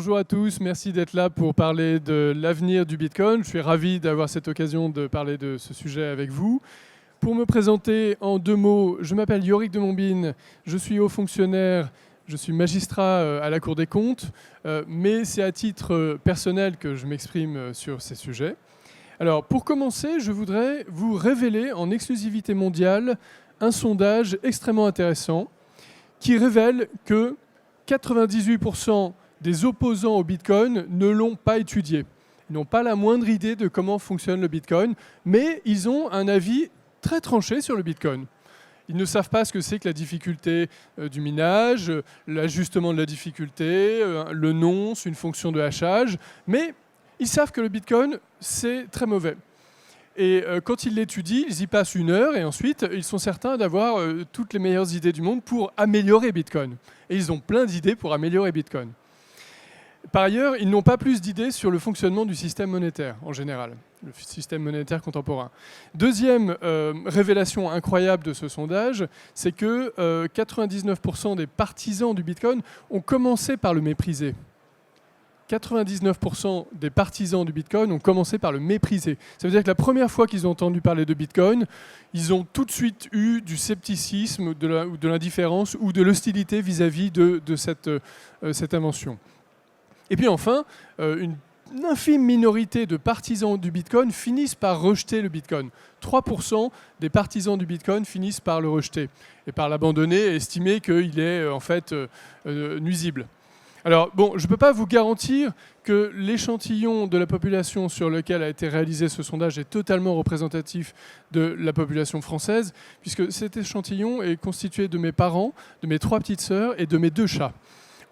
Bonjour à tous, merci d'être là pour parler de l'avenir du Bitcoin. Je suis ravi d'avoir cette occasion de parler de ce sujet avec vous. Pour me présenter en 2 mots, je m'appelle Yorick de Montbine, je suis haut fonctionnaire, je suis magistrat à la Cour des comptes, mais c'est à titre personnel que je m'exprime sur ces sujets. Alors pour commencer, je voudrais vous révéler en exclusivité mondiale un sondage extrêmement intéressant qui révèle que 98% des opposants au Bitcoin ne l'ont pas étudié. Ils n'ont pas la moindre idée de comment fonctionne le Bitcoin, mais ils ont un avis très tranché sur le Bitcoin. Ils ne savent pas ce que c'est que la difficulté du minage, l'ajustement de la difficulté, le nonce, une fonction de hachage, mais ils savent que le Bitcoin, c'est très mauvais. Et quand ils l'étudient, ils y passent 1 heure et ensuite, ils sont certains d'avoir toutes les meilleures idées du monde pour améliorer Bitcoin. Et ils ont plein d'idées pour améliorer Bitcoin. Par ailleurs, ils n'ont pas plus d'idées sur le fonctionnement du système monétaire en général, le système monétaire contemporain. Deuxième révélation incroyable de ce sondage, c'est que 99% des partisans du Bitcoin ont commencé par le mépriser. 99% des partisans du Bitcoin ont commencé par le mépriser. Ça veut dire que la première fois qu'ils ont entendu parler de Bitcoin, ils ont tout de suite eu du scepticisme, ou de l'indifférence ou de l'hostilité vis-à-vis de cette invention. Et puis enfin, une infime minorité de partisans du Bitcoin finissent par rejeter le Bitcoin. 3% des partisans du Bitcoin finissent par le rejeter et par l'abandonner et estimer qu'il est en fait nuisible. Alors bon, je ne peux pas vous garantir que l'échantillon de la population sur lequel a été réalisé ce sondage est totalement représentatif de la population française, puisque cet échantillon est constitué de mes parents, de mes 3 petites sœurs et de mes 2 chats.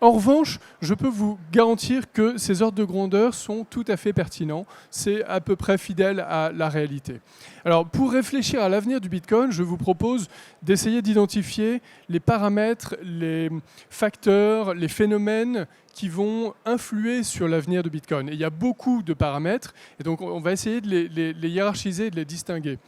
En revanche, je peux vous garantir que ces ordres de grandeur sont tout à fait pertinents. C'est à peu près fidèle à la réalité. Alors, pour réfléchir à l'avenir du Bitcoin, je vous propose d'essayer d'identifier les paramètres, les facteurs, les phénomènes qui vont influer sur l'avenir de Bitcoin. Et il y a beaucoup de paramètres, et donc on va essayer de les hiérarchiser et de les distinguer.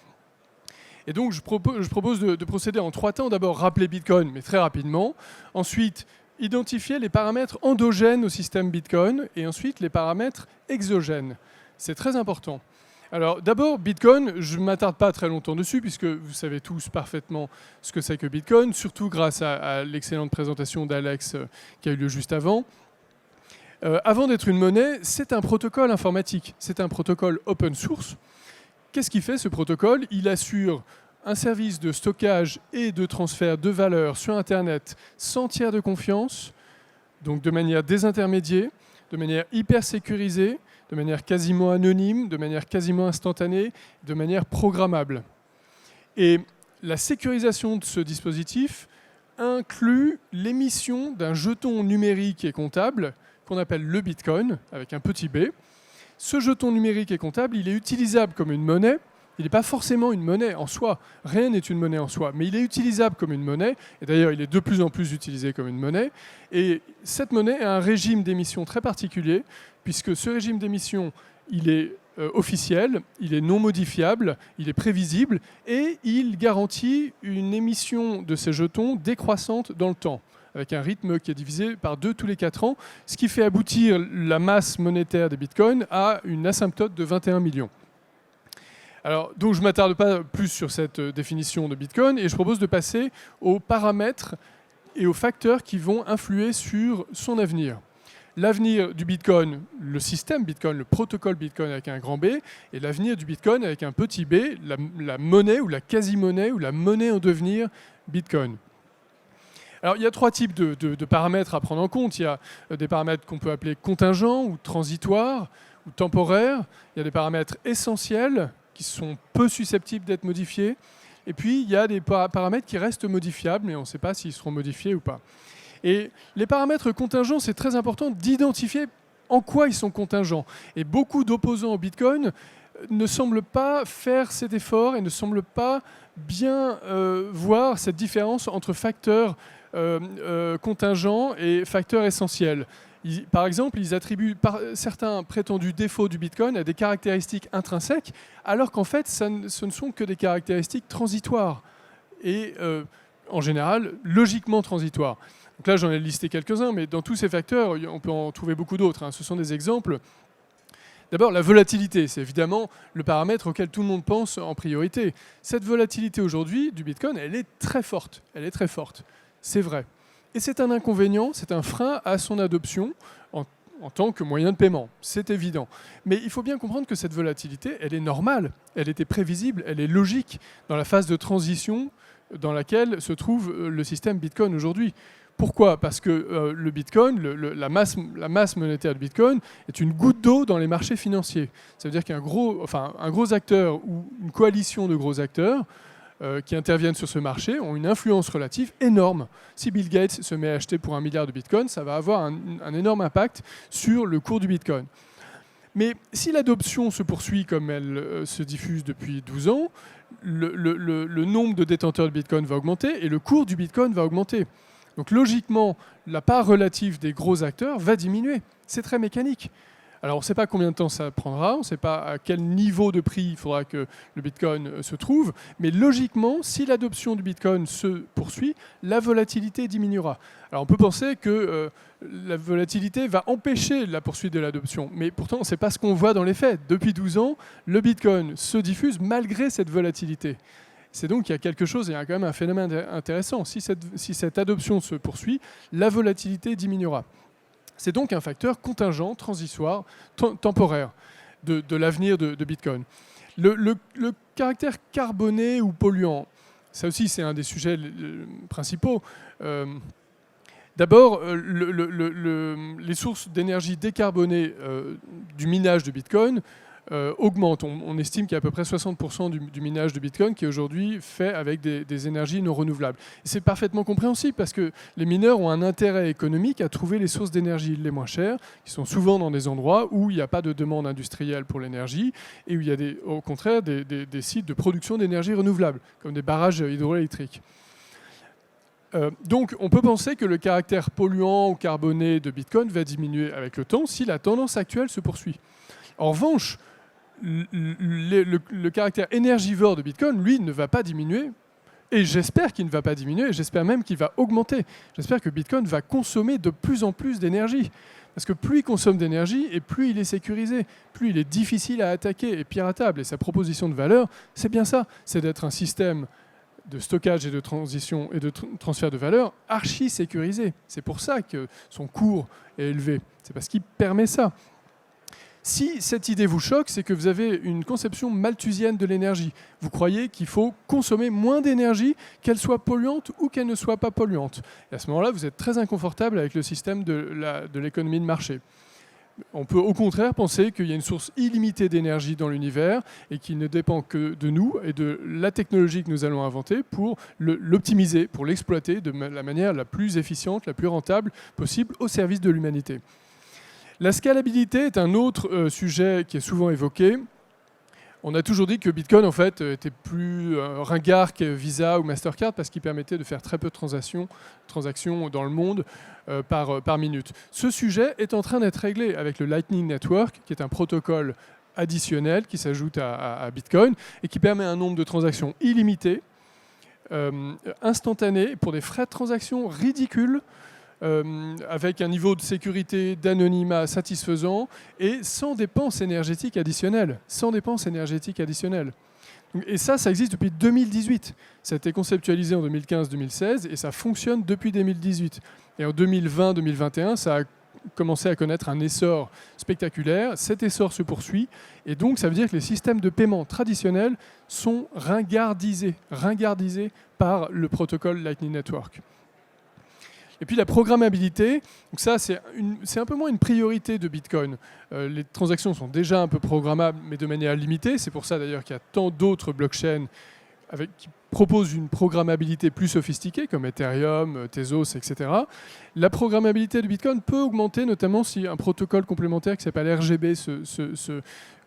Et donc, je propose de procéder en 3 temps. D'abord, rappeler Bitcoin, mais très rapidement. Ensuite, identifier les paramètres endogènes au système Bitcoin et ensuite les paramètres exogènes. C'est très important. Alors d'abord, Bitcoin, je ne m'attarde pas très longtemps dessus puisque vous savez tous parfaitement ce que c'est que Bitcoin, surtout grâce à l'excellente présentation d'Alex qui a eu lieu juste avant. Avant d'être une monnaie, c'est un protocole informatique, c'est un protocole open source. Qu'est-ce qu'il fait ce protocole? Il assure un service de stockage et de transfert de valeur sur Internet sans tiers de confiance, donc de manière désintermédiée, de manière hyper sécurisée, de manière quasiment anonyme, de manière quasiment instantanée, de manière programmable. Et la sécurisation de ce dispositif inclut l'émission d'un jeton numérique et comptable qu'on appelle le Bitcoin, avec un petit b. Ce jeton numérique et comptable, il est utilisable comme une monnaie. Il n'est pas forcément une monnaie en soi. Rien n'est une monnaie en soi. Mais il est utilisable comme une monnaie. Et d'ailleurs, il est de plus en plus utilisé comme une monnaie. Et cette monnaie a un régime d'émission très particulier, puisque ce régime d'émission, il est officiel, il est non modifiable, il est prévisible, et il garantit une émission de ces jetons décroissante dans le temps, avec un rythme qui est divisé par 2 tous les 4 ans, ce qui fait aboutir la masse monétaire des bitcoins à une asymptote de 21 millions. Alors, donc je ne m'attarde pas plus sur cette définition de Bitcoin et je propose de passer aux paramètres et aux facteurs qui vont influer sur son avenir. L'avenir du Bitcoin, le système Bitcoin, le protocole Bitcoin avec un grand B, et l'avenir du Bitcoin avec un petit b, la monnaie ou la quasi-monnaie ou la monnaie en devenir Bitcoin. Alors, il y a 3 types de paramètres à prendre en compte. Il y a des paramètres qu'on peut appeler contingents ou transitoires ou temporaires. Il y a des paramètres essentiels qui sont peu susceptibles d'être modifiés. Et puis, il y a des paramètres qui restent modifiables, mais on ne sait pas s'ils seront modifiés ou pas. Et les paramètres contingents, c'est très important d'identifier en quoi ils sont contingents. Et beaucoup d'opposants au Bitcoin ne semblent pas faire cet effort et ne semblent pas bien voir cette différence entre facteurs contingents et facteurs essentiels. Par exemple, ils attribuent certains prétendus défauts du Bitcoin à des caractéristiques intrinsèques, alors qu'en fait, ce ne sont que des caractéristiques transitoires. Et en général, logiquement transitoires. Donc là, j'en ai listé quelques-uns, mais dans tous ces facteurs, on peut en trouver beaucoup d'autres. Ce sont des exemples. D'abord, la volatilité, c'est évidemment le paramètre auquel tout le monde pense en priorité. Cette volatilité aujourd'hui du Bitcoin, elle est très forte. Elle est très forte. C'est vrai. Et c'est un inconvénient, c'est un frein à son adoption en tant que moyen de paiement. C'est évident. Mais il faut bien comprendre que cette volatilité, elle est normale, elle était prévisible, elle est logique dans la phase de transition dans laquelle se trouve le système Bitcoin aujourd'hui. Pourquoi ? Parce que le Bitcoin, la masse monétaire de Bitcoin est une goutte d'eau dans les marchés financiers. Ça veut dire qu'un gros acteur ou une coalition de gros acteurs qui interviennent sur ce marché ont une influence relative énorme. Si Bill Gates se met à acheter pour 1 milliard de Bitcoin, ça va avoir un énorme impact sur le cours du Bitcoin. Mais si l'adoption se poursuit comme elle se diffuse depuis 12 ans, le nombre de détenteurs de Bitcoin va augmenter et le cours du Bitcoin va augmenter. Donc logiquement, la part relative des gros acteurs va diminuer. C'est très mécanique. Alors on ne sait pas combien de temps ça prendra, on ne sait pas à quel niveau de prix il faudra que le Bitcoin se trouve, mais logiquement, si l'adoption du Bitcoin se poursuit, la volatilité diminuera. Alors on peut penser que la volatilité va empêcher la poursuite de l'adoption, mais pourtant ce n'est pas ce qu'on voit dans les faits. Depuis 12 ans, le Bitcoin se diffuse malgré cette volatilité. C'est donc qu'il y a quelque chose, il y a quand même un phénomène intéressant. Si cette adoption se poursuit, la volatilité diminuera. C'est donc un facteur contingent, transitoire, temporaire de l'avenir de Bitcoin. Le caractère carboné ou polluant, ça aussi c'est un des sujets principaux. D'abord, les sources d'énergie décarbonées du minage de Bitcoin augmente. On estime qu'il y a à peu près 60% du minage de Bitcoin qui est aujourd'hui fait avec des énergies non renouvelables. Et c'est parfaitement compréhensible parce que les mineurs ont un intérêt économique à trouver les sources d'énergie les moins chères, qui sont souvent dans des endroits où il n'y a pas de demande industrielle pour l'énergie et où il y a au contraire des sites de production d'énergie renouvelable, comme des barrages hydroélectriques. Donc on peut penser que le caractère polluant ou carboné de Bitcoin va diminuer avec le temps si la tendance actuelle se poursuit. En revanche, le caractère énergivore de Bitcoin, lui, ne va pas diminuer. Et j'espère qu'il ne va pas diminuer, et j'espère même qu'il va augmenter. J'espère que Bitcoin va consommer de plus en plus d'énergie. Parce que plus il consomme d'énergie, et plus il est sécurisé, plus il est difficile à attaquer et piratable. Et sa proposition de valeur, c'est bien ça, c'est d'être un système de stockage et de transition et de transfert de valeur archi sécurisé. C'est pour ça que son cours est élevé. C'est parce qu'il permet ça. Si cette idée vous choque, c'est que vous avez une conception malthusienne de l'énergie. Vous croyez qu'il faut consommer moins d'énergie, qu'elle soit polluante ou qu'elle ne soit pas polluante. Et à ce moment-là, vous êtes très inconfortable avec le système de l'économie de marché. On peut au contraire penser qu'il y a une source illimitée d'énergie dans l'univers et qui ne dépend que de nous et de la technologie que nous allons inventer pour l'optimiser, pour l'exploiter de la manière la plus efficiente, la plus rentable possible au service de l'humanité. La scalabilité est un autre sujet qui est souvent évoqué. On a toujours dit que Bitcoin, en fait, était plus ringard que Visa ou Mastercard parce qu'il permettait de faire très peu de transactions dans le monde par minute. Ce sujet est en train d'être réglé avec le Lightning Network, qui est un protocole additionnel qui s'ajoute à Bitcoin et qui permet un nombre de transactions illimité, instantané, pour des frais de transaction ridicules, avec un niveau de sécurité, d'anonymat satisfaisant et sans dépenses énergétiques additionnelles. Et ça existe depuis 2018. Ça a été conceptualisé en 2015-2016 et ça fonctionne depuis 2018. Et en 2020-2021, ça a commencé à connaître un essor spectaculaire. Cet essor se poursuit et donc ça veut dire que les systèmes de paiement traditionnels sont ringardisés par le protocole Lightning Network. Et puis la programmabilité, donc ça c'est un peu moins une priorité de Bitcoin. Les transactions sont déjà un peu programmables, mais de manière limitée. C'est pour ça d'ailleurs qu'il y a tant d'autres blockchains qui proposent une programmabilité plus sophistiquée, comme Ethereum, Tezos, etc. La programmabilité de Bitcoin peut augmenter, notamment si un protocole complémentaire qui s'appelle RGB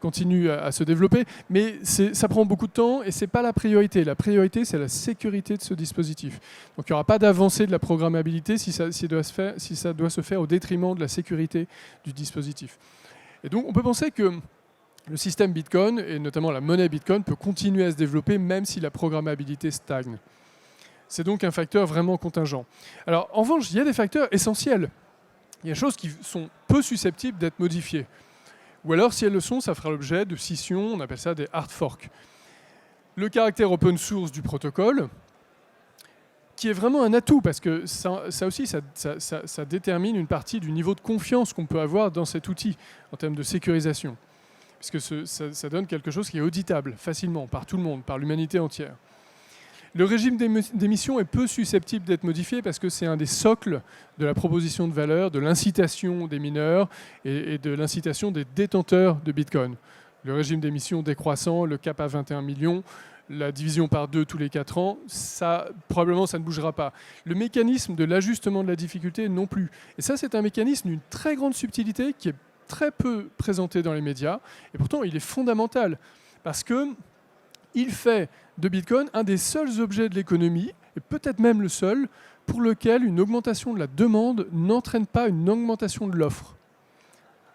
continue à se développer, mais ça prend beaucoup de temps et ce n'est pas la priorité. La priorité, c'est la sécurité de ce dispositif. Donc il n'y aura pas d'avancée de la programmabilité si ça doit se faire au détriment de la sécurité du dispositif. Et donc on peut penser que le système Bitcoin, et notamment la monnaie Bitcoin, peut continuer à se développer même si la programmabilité stagne. C'est donc un facteur vraiment contingent. Alors, en revanche, il y a des facteurs essentiels. Il y a des choses qui sont peu susceptibles d'être modifiées. Ou alors, si elles le sont, ça fera l'objet de scissions, on appelle ça des hard forks. Le caractère open source du protocole, qui est vraiment un atout, parce que ça aussi, ça détermine une partie du niveau de confiance qu'on peut avoir dans cet outil en termes de sécurisation. Puisque ça donne quelque chose qui est auditable facilement par tout le monde, par l'humanité entière. Le régime d'émission est peu susceptible d'être modifié parce que c'est un des socles de la proposition de valeur, de l'incitation des mineurs et de l'incitation des détenteurs de Bitcoin. Le régime d'émission décroissant, le cap à 21 millions, la division par 2 tous les 4 ans, probablement ça ne bougera pas. Le mécanisme de l'ajustement de la difficulté non plus. Et ça, c'est un mécanisme d'une très grande subtilité qui est très peu présenté dans les médias, et pourtant il est fondamental, parce qu'il fait de Bitcoin un des seuls objets de l'économie, et peut-être même le seul, pour lequel une augmentation de la demande n'entraîne pas une augmentation de l'offre.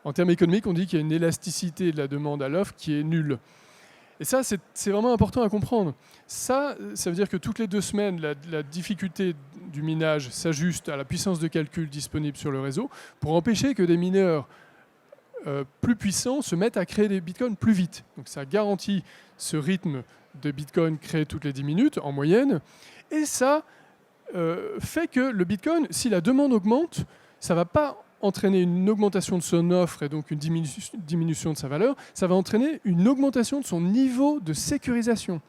En termes économiques, on dit qu'il y a une élasticité de la demande à l'offre qui est nulle. Et ça, c'est vraiment important à comprendre. Ça veut dire que toutes les 2 semaines, la difficulté du minage s'ajuste à la puissance de calcul disponible sur le réseau pour empêcher que des mineurs plus puissants se mettent à créer des bitcoins plus vite. Donc ça garantit ce rythme de bitcoin créé toutes les 10 minutes en moyenne. Et ça fait que le bitcoin, si la demande augmente, ça ne va pas entraîner une augmentation de son offre et donc une diminution de sa valeur, ça va entraîner une augmentation de son niveau de sécurisation.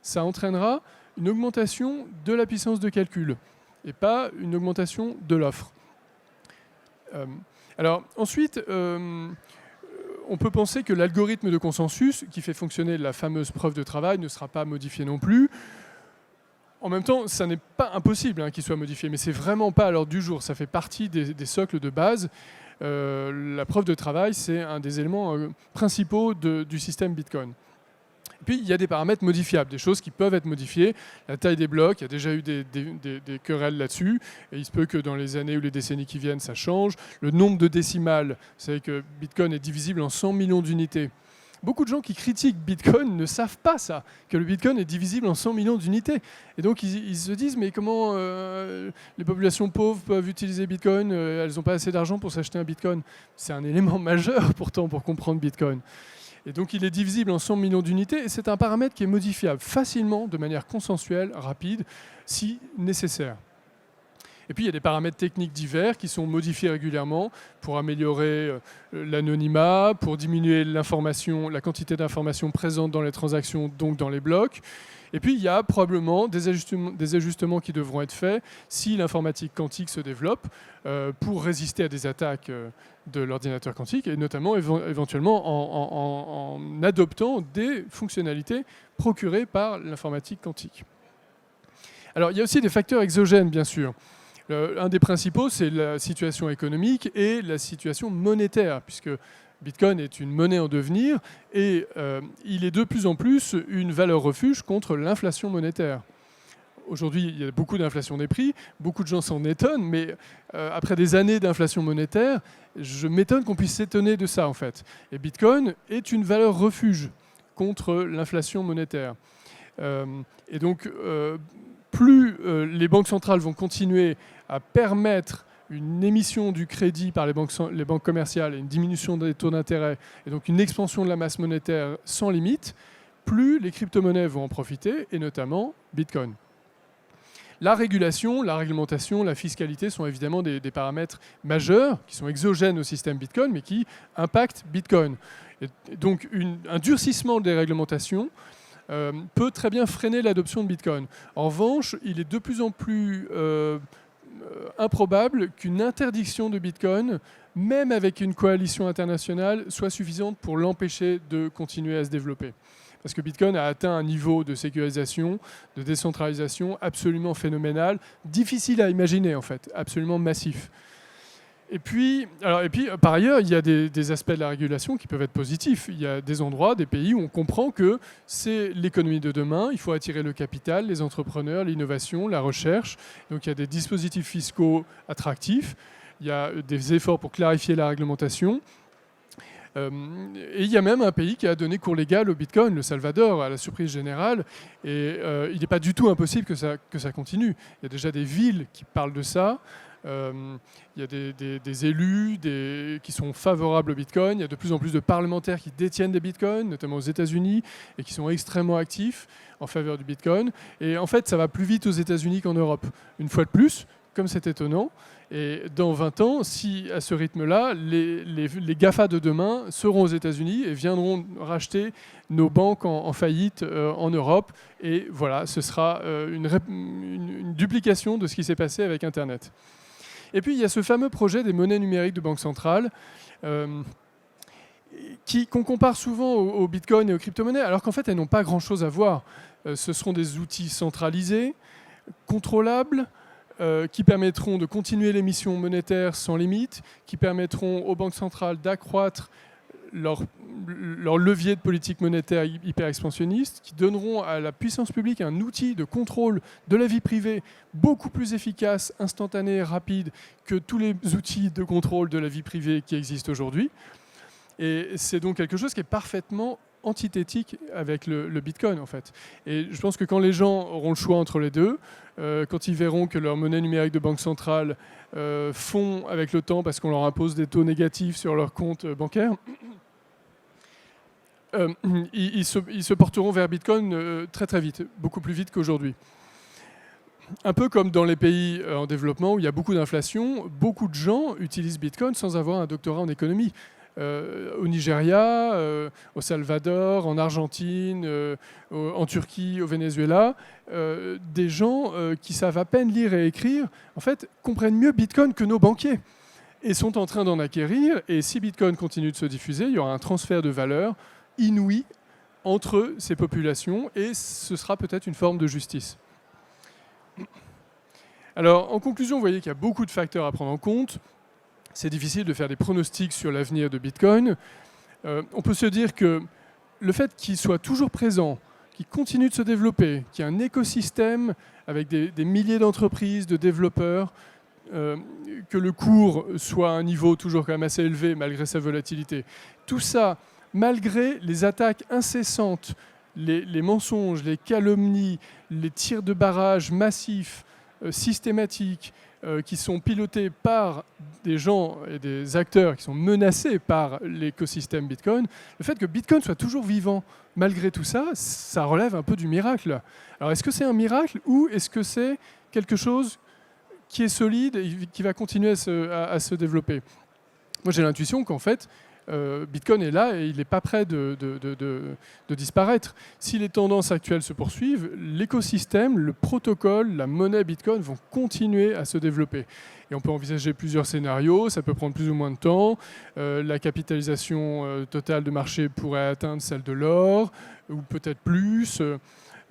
Ça entraînera une augmentation de la puissance de calcul et pas une augmentation de l'offre. Alors ensuite, on peut penser que l'algorithme de consensus qui fait fonctionner la fameuse preuve de travail ne sera pas modifié non plus. En même temps, ça n'est pas impossible qu'il soit modifié, mais c'est vraiment pas à l'ordre du jour. Ça fait partie des socles de base. La preuve de travail, c'est un des éléments principaux du système Bitcoin. Et puis, il y a des paramètres modifiables, des choses qui peuvent être modifiées. La taille des blocs, il y a déjà eu des querelles là-dessus. Et il se peut que dans les années ou les décennies qui viennent, ça change. Le nombre de décimales, vous savez que Bitcoin est divisible en 100 millions d'unités. Beaucoup de gens qui critiquent Bitcoin ne savent pas ça, que le Bitcoin est divisible en 100 millions d'unités. Et donc, ils se disent, mais comment les populations pauvres peuvent utiliser Bitcoin? Elles n'ont pas assez d'argent pour s'acheter un Bitcoin. C'est un élément majeur, pourtant, pour comprendre Bitcoin. Et donc, il est divisible en 100 millions d'unités, et c'est un paramètre qui est modifiable facilement, de manière consensuelle, rapide, si nécessaire. Et puis, il y a des paramètres techniques divers qui sont modifiés régulièrement pour améliorer l'anonymat, pour diminuer l'information, la quantité d'informations présentes dans les transactions, donc dans les blocs. Et puis, il y a probablement des ajustements qui devront être faits si l'informatique quantique se développe pour résister à des attaques de l'ordinateur quantique, et notamment éventuellement en adoptant des fonctionnalités procurées par l'informatique quantique. Alors, il y a aussi des facteurs exogènes, bien sûr. Un des principaux, c'est la situation économique et la situation monétaire, puisque Bitcoin est une monnaie en devenir et il est de plus en plus une valeur refuge contre l'inflation monétaire. Aujourd'hui, il y a beaucoup d'inflation des prix, beaucoup de gens s'en étonnent, mais après des années d'inflation monétaire, je m'étonne qu'on puisse s'étonner de ça, en fait. Et Bitcoin est une valeur refuge contre l'inflation monétaire. Et donc, plus les banques centrales vont continuer à permettre une émission du crédit par les banques commerciales et une diminution des taux d'intérêt, et donc une expansion de la masse monétaire sans limite, plus les crypto-monnaies vont en profiter, et notamment Bitcoin. La régulation, la réglementation, la fiscalité sont évidemment des paramètres majeurs qui sont exogènes au système Bitcoin, mais qui impactent Bitcoin. Et donc un durcissement des réglementations peut très bien freiner l'adoption de Bitcoin. En revanche, il est de plus en plus improbable qu'une interdiction de Bitcoin, même avec une coalition internationale, soit suffisante pour l'empêcher de continuer à se développer. Parce que Bitcoin a atteint un niveau de sécurisation, de décentralisation absolument phénoménal, difficile à imaginer en fait, absolument massif. Et puis, par ailleurs, il y a des aspects de la régulation qui peuvent être positifs. Il y a des endroits, des pays où on comprend que c'est l'économie de demain. Il faut attirer le capital, les entrepreneurs, l'innovation, la recherche. Donc il y a des dispositifs fiscaux attractifs. Il y a des efforts pour clarifier la réglementation. Et il y a même un pays qui a donné cours légal au Bitcoin, le Salvador, à la surprise générale. Et il n'est pas du tout impossible que ça continue. Il y a déjà des villes qui parlent de ça. Il y a des élus qui sont favorables au Bitcoin. Il y a de plus en plus de parlementaires qui détiennent des Bitcoins, notamment aux États-Unis, et qui sont extrêmement actifs en faveur du Bitcoin. Et en fait, ça va plus vite aux États-Unis qu'en Europe. Une fois de plus, comme c'est étonnant. Et dans 20 ans, si à ce rythme-là, les GAFA de demain seront aux États-Unis et viendront racheter nos banques en faillite en Europe. Et voilà, ce sera une duplication de ce qui s'est passé avec Internet. Et puis, il y a ce fameux projet des monnaies numériques de banque centrale qu'on compare souvent au Bitcoin et aux crypto-monnaies, alors qu'en fait, elles n'ont pas grand-chose à voir. Ce seront des outils centralisés, contrôlables, qui permettront de continuer l'émission monétaire sans limite, qui permettront aux banques centrales d'accroître leur levier de politique monétaire hyper expansionniste, qui donneront à la puissance publique un outil de contrôle de la vie privée beaucoup plus efficace, instantané et rapide que tous les outils de contrôle de la vie privée qui existent aujourd'hui. Et c'est donc quelque chose qui est parfaitement antithétique avec le Bitcoin, en fait. Et je pense que quand les gens auront le choix entre les deux, quand ils verront que leur monnaie numérique de banque centrale fond avec le temps parce qu'on leur impose des taux négatifs sur leur compte bancaire, ils se porteront vers Bitcoin très très vite, beaucoup plus vite qu'aujourd'hui. Un peu comme dans les pays en développement où il y a beaucoup d'inflation, beaucoup de gens utilisent Bitcoin sans avoir un doctorat en économie. Au Nigeria, au Salvador, en Argentine, en Turquie, au Venezuela, des gens qui savent à peine lire et écrire, en fait, comprennent mieux Bitcoin que nos banquiers et sont en train d'en acquérir. Et si Bitcoin continue de se diffuser, il y aura un transfert de valeur inouï entre ces populations et ce sera peut-être une forme de justice. Alors, en conclusion, vous voyez qu'il y a beaucoup de facteurs à prendre en compte. C'est difficile de faire des pronostics sur l'avenir de Bitcoin. On peut se dire que le fait qu'il soit toujours présent, qu'il continue de se développer, qu'il y ait un écosystème avec des milliers d'entreprises, de développeurs, que le cours soit à un niveau toujours quand même assez élevé malgré sa volatilité. Tout ça, malgré les attaques incessantes, les mensonges, les calomnies, les tirs de barrage massifs, systématiques, qui sont pilotés par des gens et des acteurs qui sont menacés par l'écosystème Bitcoin, le fait que Bitcoin soit toujours vivant malgré tout ça, ça relève un peu du miracle. Alors est-ce que c'est un miracle ou est-ce que c'est quelque chose qui est solide et qui va continuer à se développer? Moi j'ai l'intuition qu'en fait, Bitcoin est là et il n'est pas prêt de disparaître. Si les tendances actuelles se poursuivent, l'écosystème, le protocole, la monnaie Bitcoin vont continuer à se développer. Et on peut envisager plusieurs scénarios, ça peut prendre plus ou moins de temps. La capitalisation totale de marché pourrait atteindre celle de l'or, ou peut-être plus.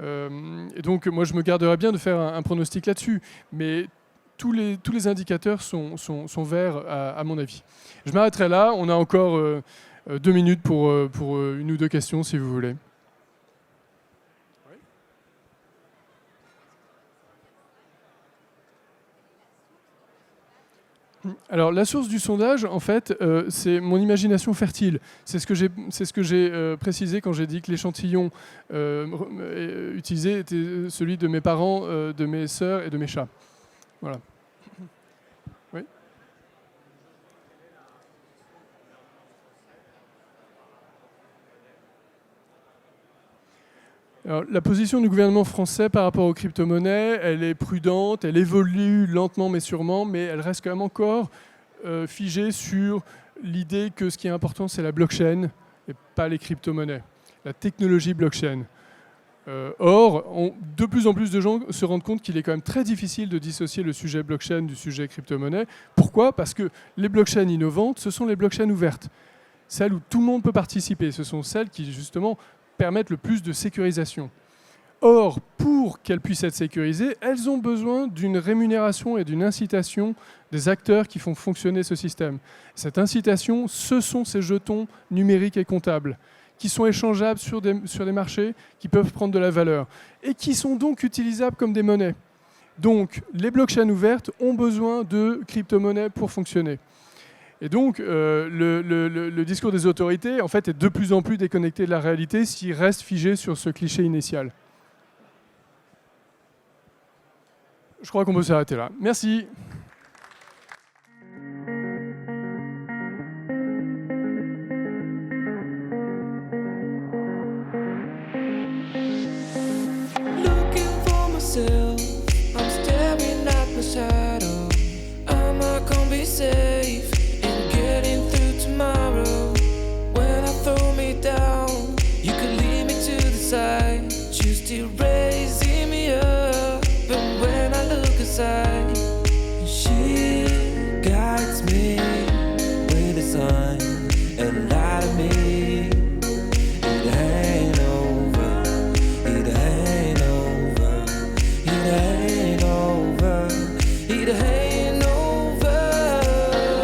Et donc moi je me garderais bien de faire un pronostic là-dessus. Mais tous les indicateurs sont verts à mon avis. Je m'arrêterai là. On a encore 2 minutes pour une ou deux questions si vous voulez. Alors la source du sondage, en fait, c'est mon imagination fertile. C'est ce que j'ai précisé quand j'ai dit que l'échantillon utilisé était celui de mes parents, de mes sœurs et de mes chats. Voilà. Oui. Alors, la position du gouvernement français par rapport aux crypto-monnaies, elle est prudente, elle évolue lentement mais sûrement, mais elle reste quand même encore figée sur l'idée que ce qui est important, c'est la blockchain et pas les crypto-monnaies, la technologie blockchain. Or, de plus en plus de gens se rendent compte qu'il est quand même très difficile de dissocier le sujet blockchain du sujet crypto-monnaie. Pourquoi ? Parce que les blockchains innovantes, ce sont les blockchains ouvertes. Celles où tout le monde peut participer. Ce sont celles qui, justement, permettent le plus de sécurisation. Or, pour qu'elles puissent être sécurisées, elles ont besoin d'une rémunération et d'une incitation des acteurs qui font fonctionner ce système. Cette incitation, ce sont ces jetons numériques et comptables qui sont échangeables sur des marchés, qui peuvent prendre de la valeur, et qui sont donc utilisables comme des monnaies. Donc, les blockchains ouvertes ont besoin de crypto-monnaies pour fonctionner. Et donc, le discours des autorités, en fait, est de plus en plus déconnecté de la réalité s'il reste figé sur ce cliché initial. Je crois qu'on peut s'arrêter là. Merci.